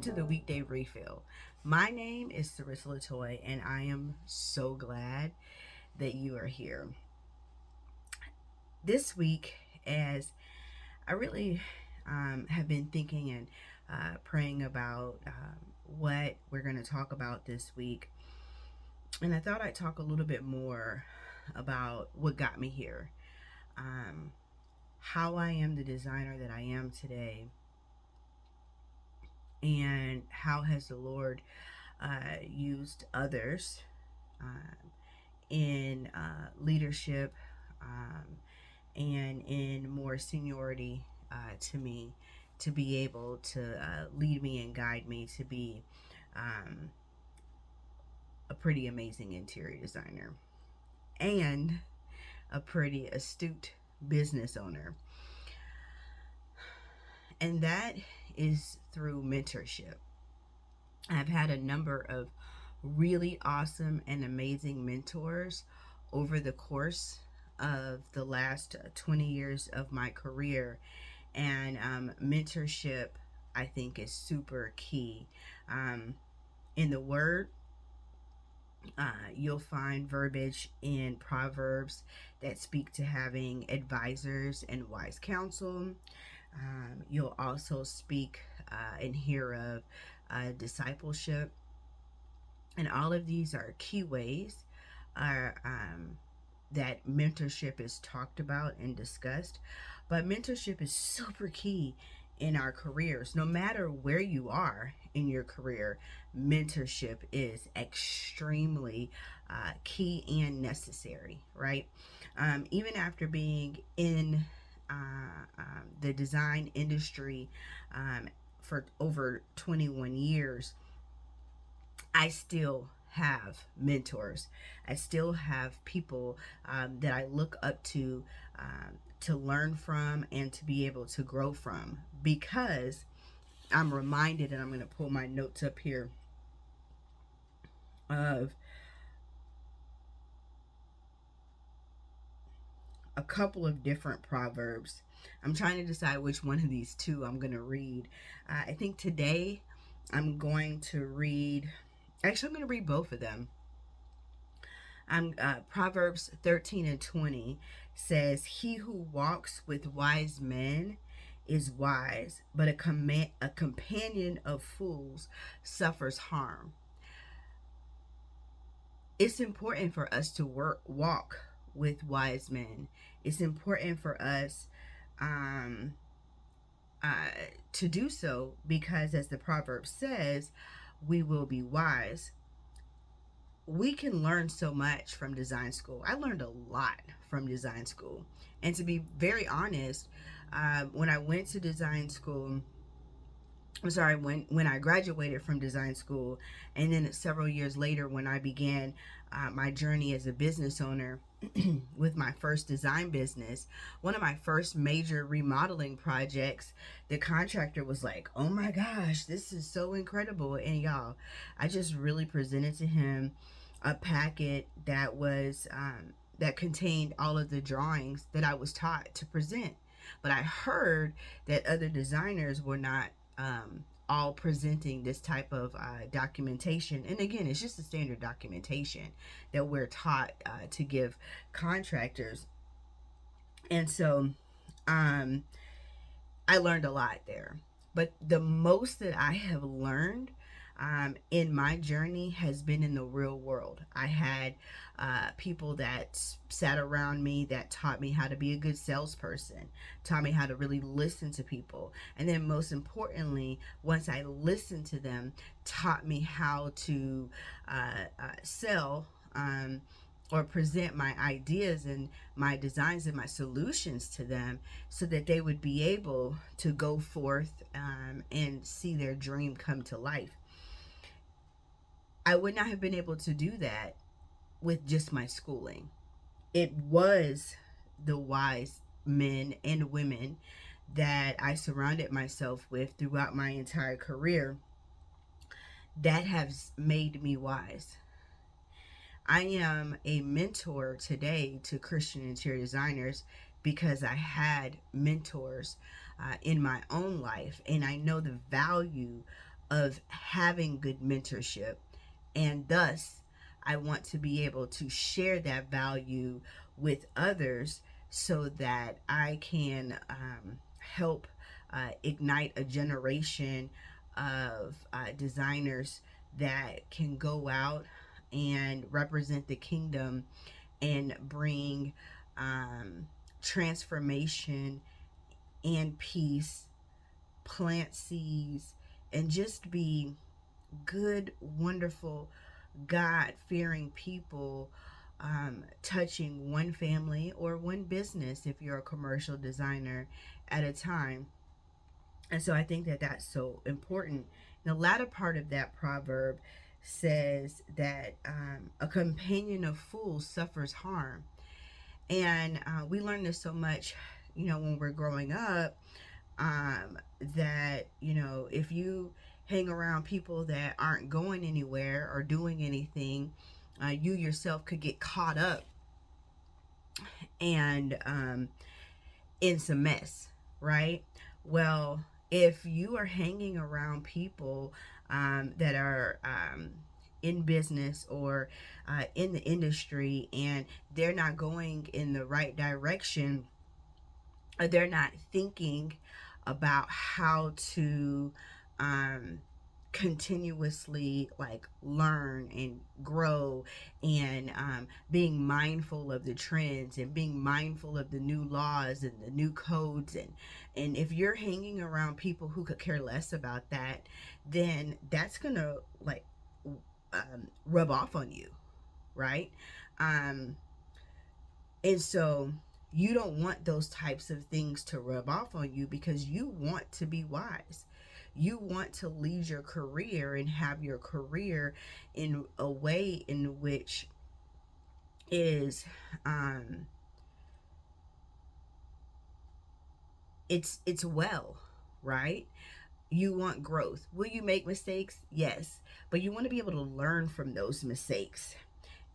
to the Weekday Refill. My name is Sarissa Latoy, and I am so glad that you are here. This week, as I really have been thinking and praying about what we're going to talk about this week, and I thought I'd talk a little bit more about what got me here, um, how I am the designer that I am today, and how has the Lord used others in leadership and in more seniority to me to be able to lead me and guide me to be um, a pretty amazing interior designer and a pretty astute business owner. And that is through mentorship. I've had a number of really awesome and amazing mentors over the course of the last 20 years of my career. And mentorship, I think, is super key. In the Word, you'll find verbiage in Proverbs that speak to having advisors and wise counsel. You'll also speak and hear of discipleship, and all of these are key ways are that mentorship is talked about and discussed. But mentorship is super key in our careers. No matter where you are in your career, mentorship is extremely key and necessary, right? Even after being in the design industry for over 21 years, I still have mentors. I still have people that I look up to learn from and to be able to grow from, because I'm reminded, and I'm going to pull my notes up here, of a couple of different proverbs. I'm trying to decide which one of these two I'm going to read. I think today I'm going to read, actually, I'm going to read both of them. Proverbs 13:20 says, "He who walks with wise men is wise, but a companion of fools suffers harm." It's important for us to walk with wise men. It's important for us um, to do so because, as the proverb says, we will be wise. We can learn so much from design school. I learned a lot from design school. And to be very honest, when I went to design school, when I graduated from design school, and then several years later when I began my journey as a business owner with my first design business, one of my first major remodeling projects, the contractor was like, "Oh my gosh, this is so incredible." And y'all, I just really presented to him a packet that was that contained all of the drawings that I was taught to present. But I heard that other designers were not all presenting this type of documentation. And again, it's just a standard documentation that we're taught to give contractors. And so I learned a lot there. But the most that I have learned in my journey has been in the real world. I had people that sat around me that taught me how to be a good salesperson, taught me how to really listen to people. And then most importantly, once I listened to them, taught me how to sell or present my ideas and my designs and my solutions to them so that they would be able to go forth and see their dream come to life. I would not have been able to do that with just my schooling. It was the wise men and women that I surrounded myself with throughout my entire career that has made me wise. I am a mentor today to Christian interior designers because I had mentors in my own life, and I know the value of having good mentorship. And thus, I want to be able to share that value with others so that I can help ignite a generation of designers that can go out and represent the kingdom and bring transformation and peace, plant seeds, and just be good, wonderful, God fearing people, touching one family or one business if you're a commercial designer at a time. And so I think that that's so important. The latter part of that proverb says that a companion of fools suffers harm. And we learn this so much, when we're growing up, that, if you hang around people that aren't going anywhere or doing anything, you yourself could get caught up and in some mess, right? Well, if you are hanging around people that are in business or in the industry and they're not going in the right direction, or they're not thinking about how to um, continuously like learn and grow and being mindful of the trends and being mindful of the new laws and the new codes, and if you're hanging around people who could care less about that, then that's gonna like rub off on you, right? um and so you don't want those types of things to rub off on you, because you want to be wise. You want to lead your career and have your career in a way in which is it's well, right? You want growth. Will you make mistakes? Yes, but you want to be able to learn from those mistakes.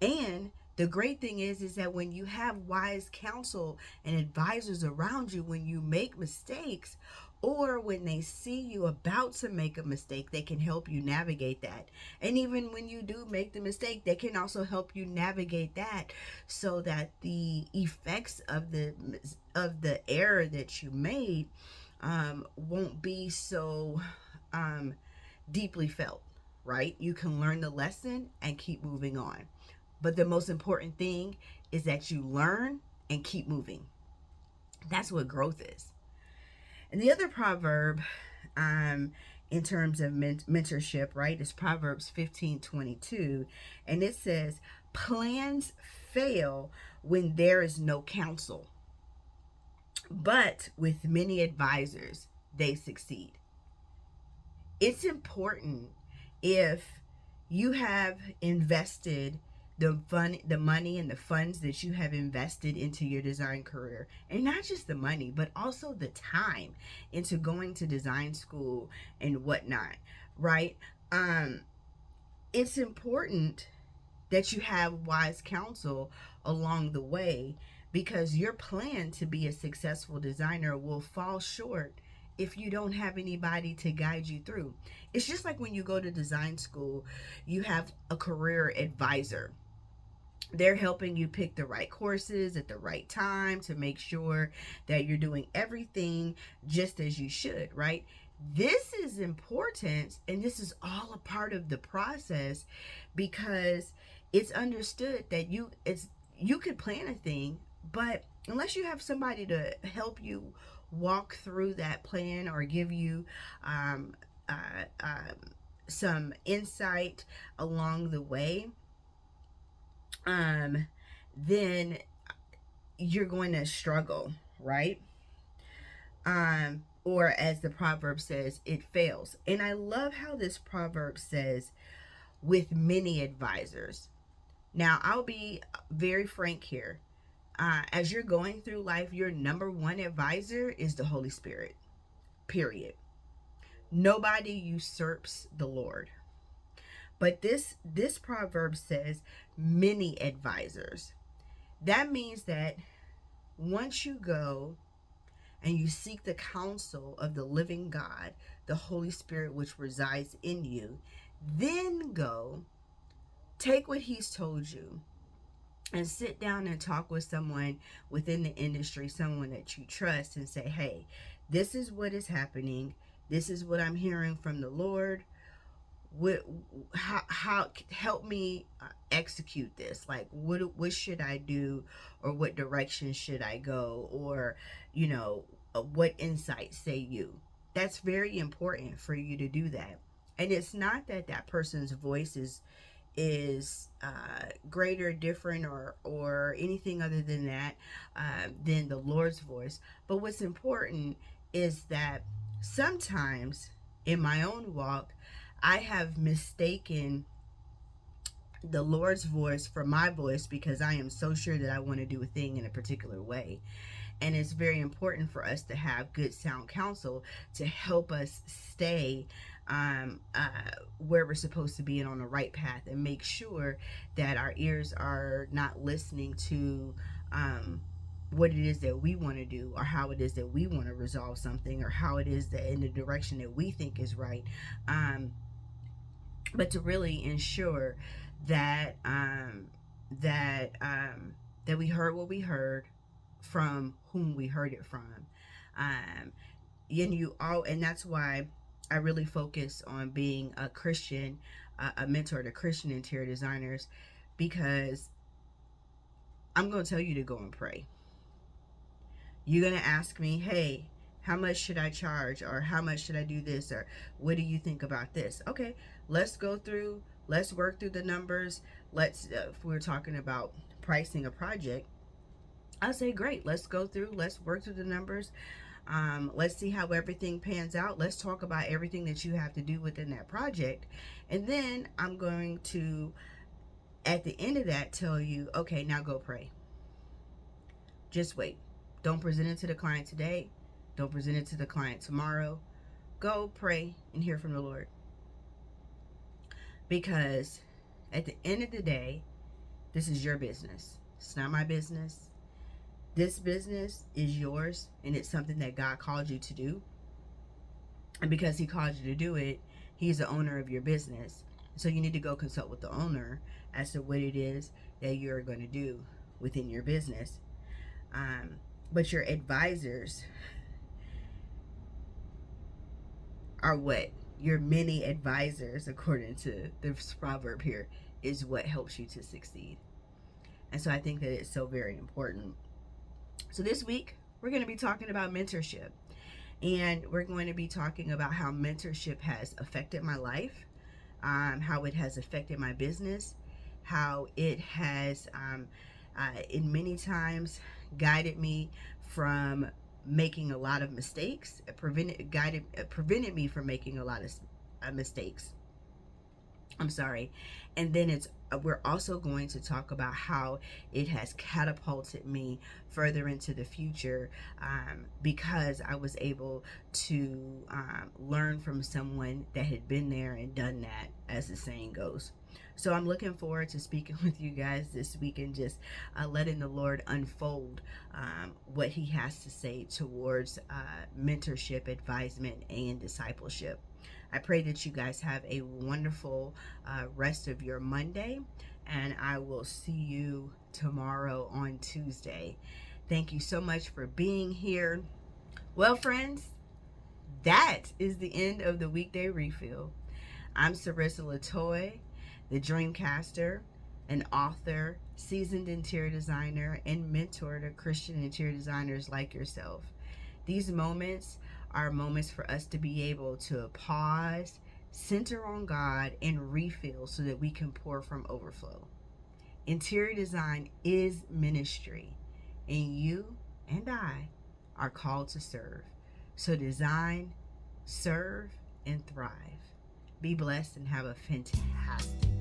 And the great thing is that when you have wise counsel and advisors around you, when you make mistakes or when they see you about to make a mistake, they can help you navigate that. And even when you do make the mistake, they can also help you navigate that, so that the effects of the error that you made won't be so deeply felt, right? You can learn the lesson and keep moving on. But the most important thing is that you learn and keep moving. That's what growth is. And the other proverb, in terms of mentorship, right, is Proverbs 15:22. And it says, plans fail when there is no counsel, but with many advisors, they succeed. It's important, if you have invested the money and the funds that you have invested into your design career, and not just the money but also the time into going to design school and whatnot, right? It's important that you have wise counsel along the way, because your plan to be a successful designer will fall short if you don't have anybody to guide you through. It's just like when you go to design school, you have a career advisor. They're helping you pick the right courses at the right time to make sure that you're doing everything just as you should, right? This is important, and this is all a part of the process, because it's understood that you could plan a thing, but unless you have somebody to help you walk through that plan or give you um, uh, uh, some insight along the way, then you're going to struggle, right? Or as the proverb says, it fails. And I love how this proverb says, with many advisors. Now, I'll be very frank here. As you're going through life, your number one advisor is the Holy Spirit, period. Nobody usurps the Lord. But this proverb says many advisors. That means that once you go and you seek the counsel of the living God, the Holy Spirit which resides in you, then go take what he's told you and sit down and talk with someone within the industry, someone that you trust, and say, hey, this is what is happening. This is what I'm hearing from the Lord. How help me execute this? Like, what should I do, or what direction should I go, or what insight say you? That's very important for you to do that. And it's not that that person's voice is greater, different, or anything other than that, than the Lord's voice. But what's important is that sometimes in my own walk, I have mistaken the Lord's voice for my voice because I am so sure that I want to do a thing in a particular way. And it's very important for us to have good sound counsel to help us stay where we're supposed to be and on the right path, and make sure that our ears are not listening to what it is that we want to do, or how it is that we want to resolve something, or how it is that in the direction that we think is right, but to really ensure that that we heard what we heard from whom we heard it from. um, and that's why I really focus on being a Christian, a mentor to Christian interior designers, because I'm going to tell you to go and pray. You're going to ask me, hey, how much should I charge, or how much should I do this, or what do you think about this? Okay, let's go through, let's work through the numbers. If we're talking about pricing a project, I'll say, great, let's go through, let's work through the numbers. Let's see how everything pans out. Let's talk about everything that you have to do within that project. And then I'm going to, at the end of that, tell you, okay, now go pray. Just wait. Don't present it to the client today. Don't present it to the client tomorrow. Go pray and hear from the Lord. Because at the end of the day, this is your business. It's not my business. This business is yours, and it's something that God called you to do. And because he called you to do it, he's the owner of your business. So you need to go consult with the owner as to what it is that you're going to do within your business. But your advisors are what? Your many advisors, according to this proverb here, is what helps you to succeed. And so I think that it's so very important. So this week, we're going to be talking about mentorship. And we're going to be talking about how mentorship has affected my life, how it has affected my business, how it has, in many times, guided me from making a lot of mistakes, prevented me from making a lot of mistakes. I'm sorry. And then we're also going to talk about how it has catapulted me further into the future, because I was able to learn from someone that had been there and done that, as the saying goes. So I'm looking forward to speaking with you guys this week and just letting the Lord unfold what he has to say towards mentorship, advisement, and discipleship. I pray that you guys have a wonderful rest of your Monday, and I will see you tomorrow on Tuesday. Thank you so much for being here. Well, friends, that is the end of the Weekday Refill. I'm Sarissa Latoy, the Dreamcaster, an author, seasoned interior designer, and mentor to Christian interior designers like yourself. These moments are moments for us to be able to pause, center on God, and refill so that we can pour from overflow. Interior design is ministry, and you and I are called to serve. So design, serve, and thrive. Be blessed and have a fantastic